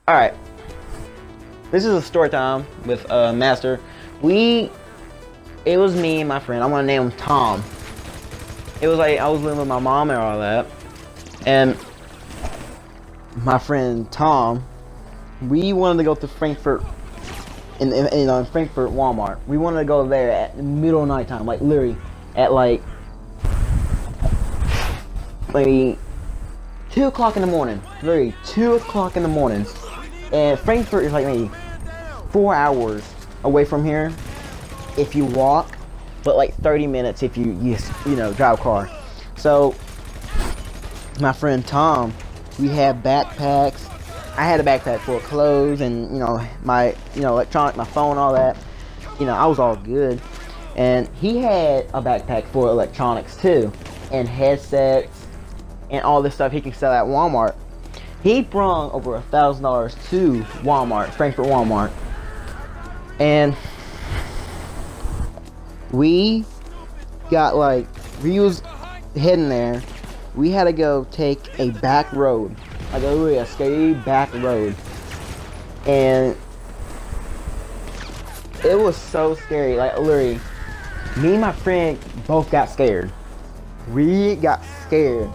All right, this is a story time with Master. We, it was me and my friend. I want to name him Tom. It was like I was living with my mom and all that, and my friend Tom. We wanted to go to Frankfurt in Frankfurt Walmart. We wanted to go there at the middle of night time, like literally at like 2 o'clock in the morning. Literally 2 o'clock in the morning. And Frankfurt is like maybe 4 hours away from here if you walk, but like 30 minutes if you drive a car. So my friend Tom, we had backpacks. I had a backpack full of clothes and my electronic, my phone, all that. I was all good. And he had a backpack full of electronics too, and headsets and all this stuff he can sell at Walmart. He brought over $1,000 to Walmart, Frankfurt Walmart, and we was heading there. We had to go take a back road, like a scary back road, and it was so scary. Like literally, me and my friend both got scared. We got scared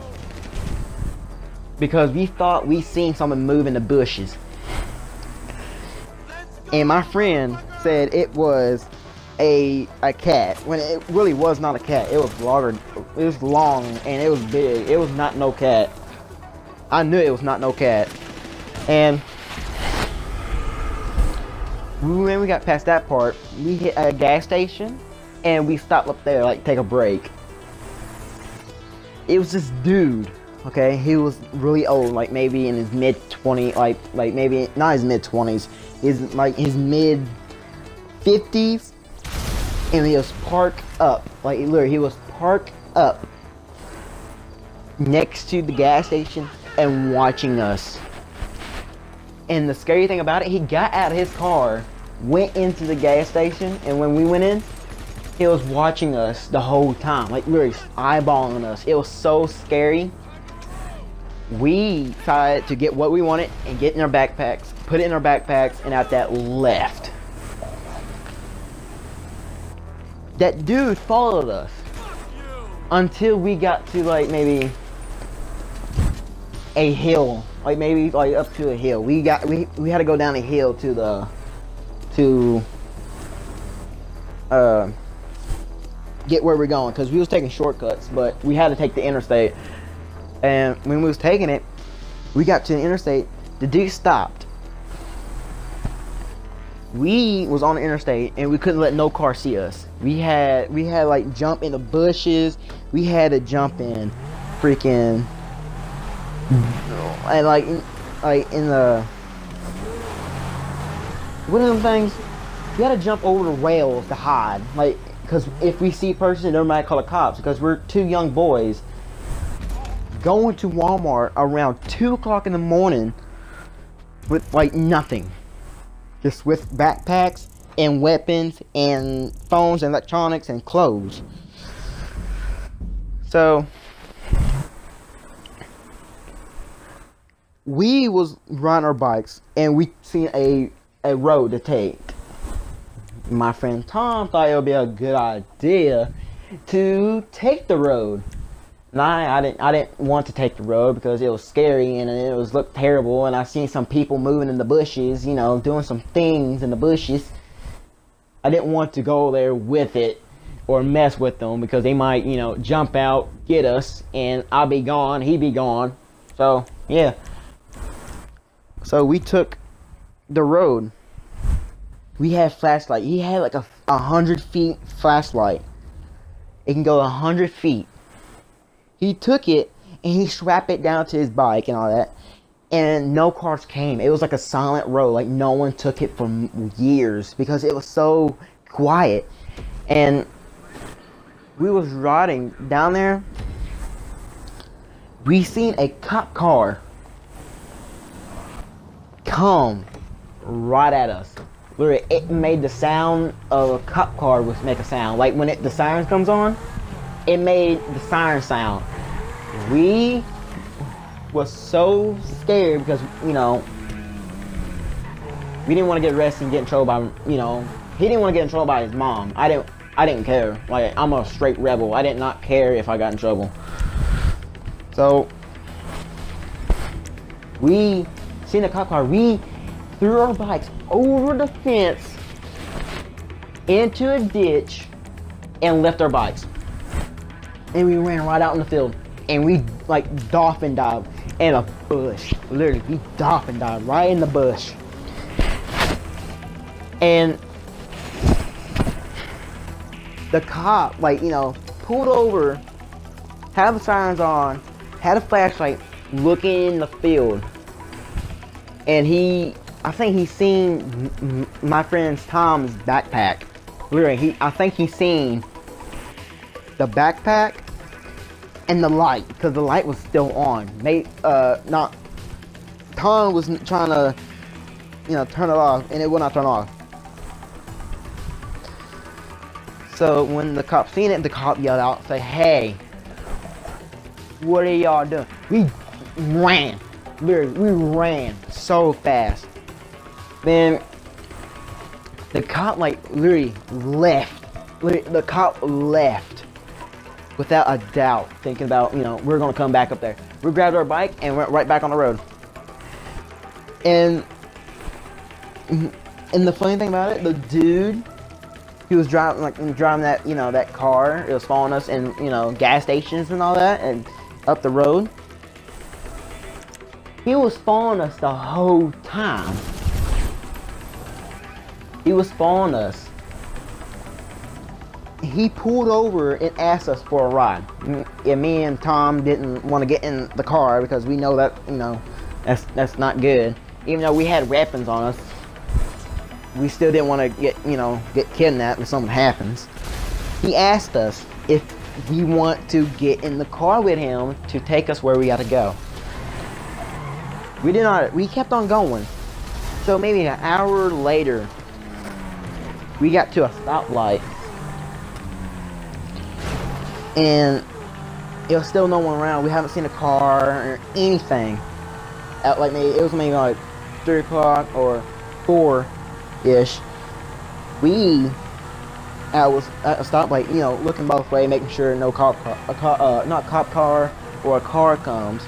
because we thought we seen something move in the bushes, and my friend said it was a cat when it really was not a cat. It was longer, it was long, and it was big. It was not no cat. I knew it was not no cat. And when we got past that part, we hit a gas station and we stopped up there, like take a break. It was this dude, okay? He was really old, like maybe in his mid-20s, like maybe not his mid-20s, his mid-50s. And he was parked up, like literally he was parked up next to the gas station and watching us. And the scary thing about it, he got out of his car, went into the gas station, and when we went in, he was watching us the whole time, like literally eyeballing us. It was so scary. We decided to get what we wanted and get in our backpacks, put it in our backpacks, and out that left. That dude followed us until we got to like maybe a hill, like maybe like up to a hill. We had to go down a hill to get where we're going, because we was taking shortcuts, but we had to take the interstate. And when we was taking it, we got to the interstate. The dude stopped. We was on the interstate and we couldn't let no car see us. We had like jump in the bushes. We had to jump in freaking and like in the one of them things. We had to jump over the rails to hide, like, because if we see a person, they might call the cops, because we're two young boys going to Walmart around 2 o'clock in the morning with like nothing. Just with backpacks and weapons and phones and electronics and clothes. So we was riding our bikes and we seen a road to take. My friend Tom thought it would be a good idea to take the road. And I didn't want to take the road because it was scary and it looked terrible, and I seen some people moving in the bushes, doing some things in the bushes. I didn't want to go there with it or mess with them because they might, jump out, get us, and I'll be gone, he be gone. So, yeah. So we took the road. We had flashlight. He had like a 100 feet flashlight. It can go 100 feet. He took it and he strapped it down to his bike and all that, and no cars came. It was like a silent road, like no one took it for years because it was so quiet. And we was riding down there. We seen a cop car come right at us. Literally, it made the sound of a cop car would make a sound. Like when the siren comes on, it made the siren sound. We was so scared because We didn't want to get arrested and get in trouble by, you know, he didn't want to get in trouble by his mom. I didn't care. Like, I'm a straight rebel. I did not care if I got in trouble. So we seen a cop car. We threw our bikes over the fence into a ditch and left our bikes. And we ran right out in the field. And we like dolphin dived in a bush. Literally, we dolphin dived right in the bush. And the cop, like, you know, pulled over, had the sirens on, had a flashlight, looking in the field. And I think he seen my friend Tom's backpack. Literally, I think he seen the backpack and the light, because the light was still on. Tom was trying to, you know, turn it off, and it would not turn off. So when the cop seen it, the cop yelled out, say, "Hey, what are y'all doing?" We ran. Literally, we ran so fast. Then the cop like literally left. The cop left without a doubt, thinking about, you know, we're gonna come back up there. We grabbed our bike and went right back on the road. And the funny thing about it, the dude, he was driving that, you know, that car. It was following us in, you know, gas stations and all that, and up the road. He was following us the whole time. He was following us. He pulled over and asked us for a ride. And me and Tom didn't want to get in the car because we know that, you know, that's not good. Even though we had weapons on us, we still didn't want to get kidnapped if something happens. He asked us if we want to get in the car with him to take us where we got to go. We did not. We kept on going. So maybe an hour later, we got to a stoplight, and there was still no one around. We haven't seen a car or anything. It was maybe like 3 o'clock or 4-ish. We was at a stoplight, you know, looking both ways, making sure no not cop car or a car comes.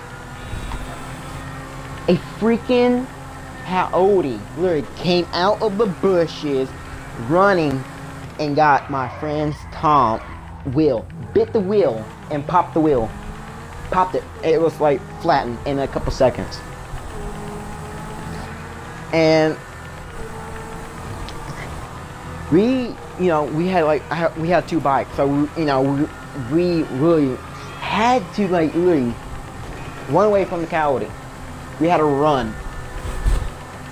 A freaking coyote literally came out of the bushes running and got my friend's Tom wheel, bit the wheel and popped the wheel. Popped it. It was like flattened in a couple seconds. And we had 2 bikes, so we really had to really run away from the coyote. We had to run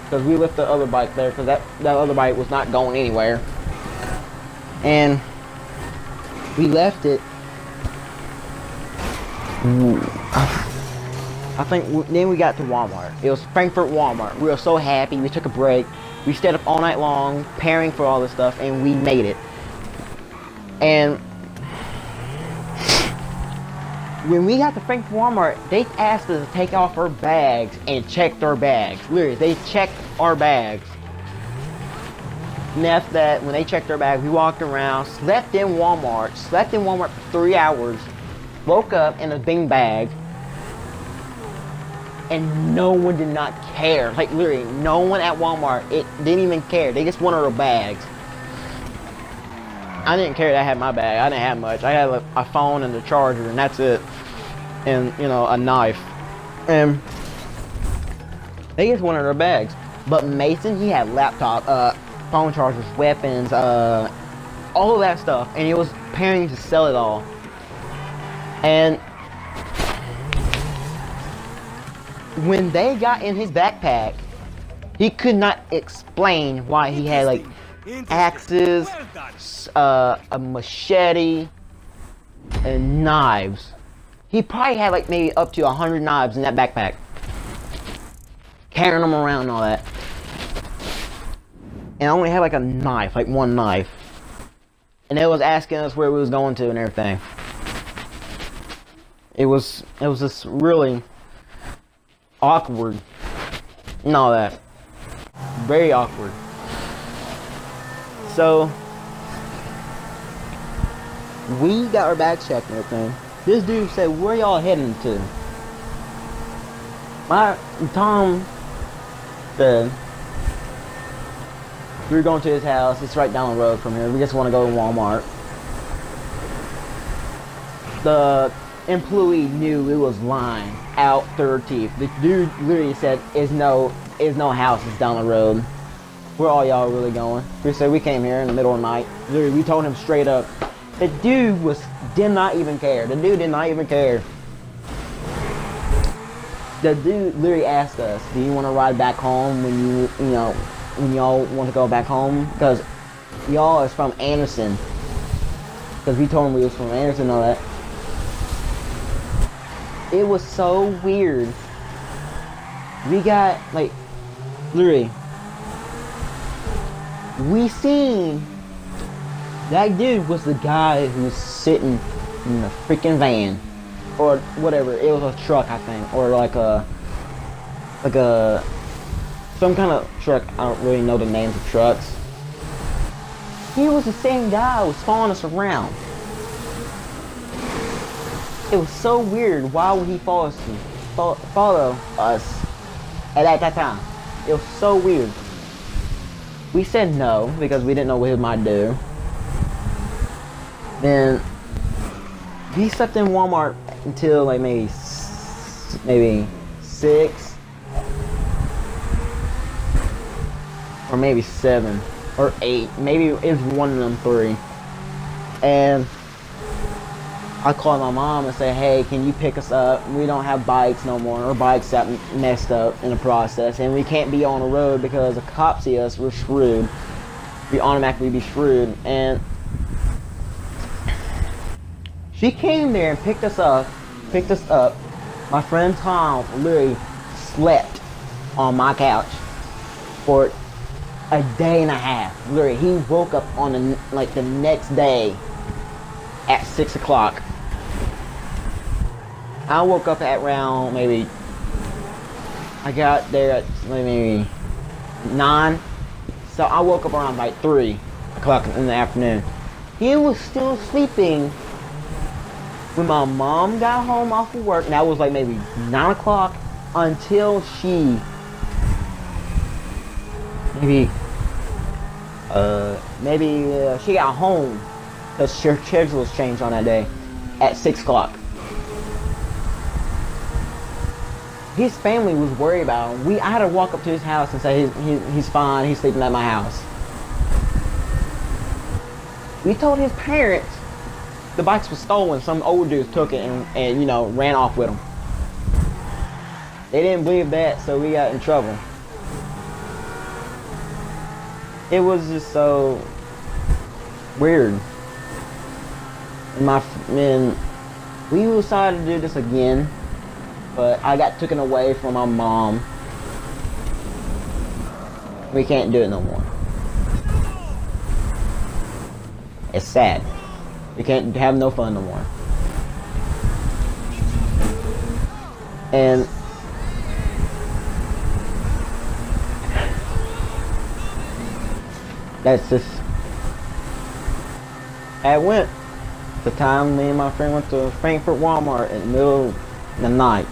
because we left the other bike there because that other bike was not going anywhere, and we left it. I think then we got to Walmart. It was Frankfurt Walmart. We were so happy. We took a break. We stayed up all night long preparing for all this stuff, and we made it. And when we got to Frankfurt Walmart, they asked us to take off our bags and checked our bags. Literally, they checked our bags. And after that, when they checked our bags, we walked around, slept in Walmart for 3 hours, woke up in a bing bag, and no one did not care. Like literally, no one at Walmart, it didn't even care. They just wanted our bags. I didn't care that I had my bag. I didn't have much. I had a phone and a charger, and that's it. And, you know, a knife. And they just wanted our bags. But Mason, he had laptop, phone chargers, weapons, all of that stuff. And he was preparing to sell it all. And when they got in his backpack, he could not explain why he had like axes, a machete, and knives. He probably had like maybe up to 100 knives in that backpack, carrying them around and all that. And I only had like a knife, like one knife. And it was asking us where we was going to and everything. It was just really awkward and all that. Very awkward. So we got our bags checked and everything. This dude said, "Where y'all heading to?" Tom said, "We're going to his house. It's right down the road from here. We just want to go to Walmart." The employee knew it was lying out through her teeth. The dude literally said, "Is no house. It's down the road. Where all y'all really going?" We said, "We came here in the middle of the night." Literally, we told him straight up. The dude did not even care. The dude did not even care. The dude literally asked us, "Do you want to ride back home when when y'all want to go back home? Because y'all is from Anderson." Because we told him we was from Anderson and all that. It was so weird. We got, like, literally, we seen that dude was the guy who was sitting in the freaking van. Or whatever, it was a truck, I think, or like a some kind of truck. I don't really know the names of trucks. He was the same guy who was following us around. It was so weird. Why would he follow us at that time? It was so weird. We said no because we didn't know what he might do. Then we slept in Walmart until like maybe 6 or maybe 7 or 8. Maybe it was one of them 3. And I called my mom and said, "Hey, can you pick us up? We don't have bikes no more. Our bikes got messed up in the process, and we can't be on the road because the cops see us. We're screwed. We automatically be screwed." And she came there and picked us up. My friend Tom literally slept on my couch for a day and a half. Literally, he woke up on the next day at 6 o'clock. I woke up at around I got there at maybe 9. So I woke up around like 3 o'clock in the afternoon. He was still sleeping when my mom got home off of work. And that was like maybe 9 o'clock until she she got home because her schedule was changed on that day at 6 o'clock. His family was worried about him. I had to walk up to his house and say he's fine. He's sleeping at my house. We told his parents the bikes were stolen. Some old dudes took it and ran off with them. They didn't believe that, so we got in trouble. It was just so weird. And we decided to do this again, but I got taken away from my mom. We can't do it no more. It's sad. We can't have no fun no more. And that's just how it went. The time me and my friend went to Frankfurt Walmart in the middle of the night.